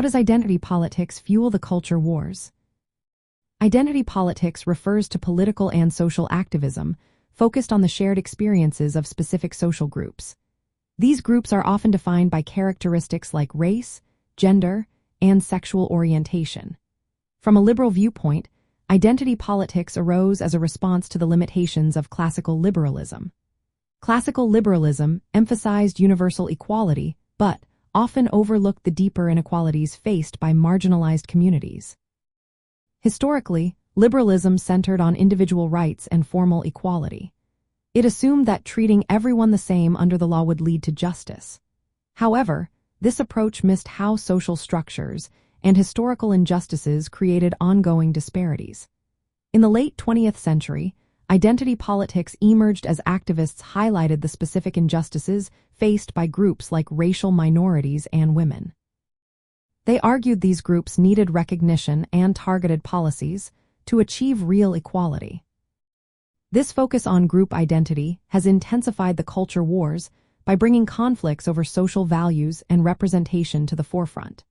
How does identity politics fuel the culture wars? Identity politics refers to political and social activism focused on the shared experiences of specific social groups. These groups are often defined by characteristics like race, gender, and sexual orientation. From a liberal viewpoint, identity politics arose as a response to the limitations of classical liberalism. Classical liberalism emphasized universal equality, but often overlooked the deeper inequalities faced by marginalized communities. Historically, liberalism centered on individual rights and formal equality. It assumed that treating everyone the same under the law would lead to justice. However, this approach missed how social structures and historical injustices created ongoing disparities. In the late 20th century, identity politics emerged as activists highlighted the specific injustices faced by groups like racial minorities and women. They argued these groups needed recognition and targeted policies to achieve real equality. This focus on group identity has intensified the culture wars by bringing conflicts over social values and representation to the forefront.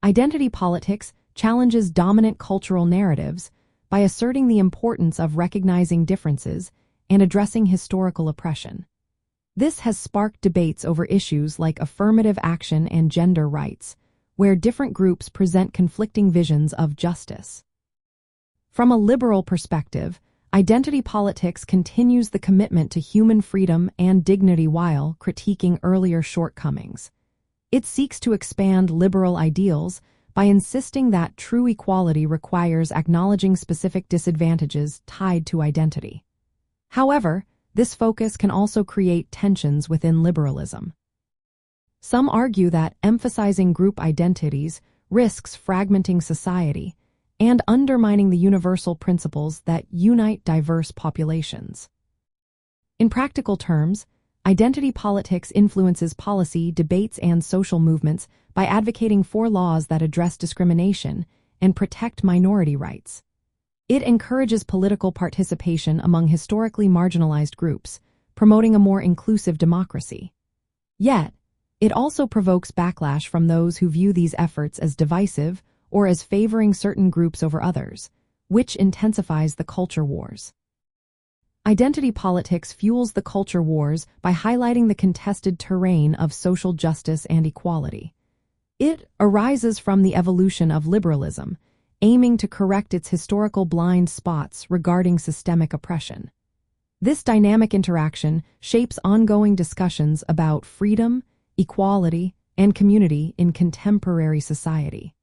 Identity politics challenges dominant cultural narratives by asserting the importance of recognizing differences and addressing historical oppression. This has sparked debates over issues like affirmative action and gender rights, where different groups present conflicting visions of justice. From a liberal perspective, identity politics continues the commitment to human freedom and dignity while critiquing earlier shortcomings. It seeks to expand liberal ideals by insisting that true equality requires acknowledging specific disadvantages tied to identity. However, this focus can also create tensions within liberalism. Some argue that emphasizing group identities risks fragmenting society and undermining the universal principles that unite diverse populations. In practical terms, identity politics influences policy, debates, and social movements by advocating for laws that address discrimination and protect minority rights. It encourages political participation among historically marginalized groups, promoting a more inclusive democracy. Yet, it also provokes backlash from those who view these efforts as divisive or as favoring certain groups over others, which intensifies the culture wars. Identity politics fuels the culture wars by highlighting the contested terrain of social justice and equality. It arises from the evolution of liberalism, aiming to correct its historical blind spots regarding systemic oppression. This dynamic interaction shapes ongoing discussions about freedom, equality, and community in contemporary society.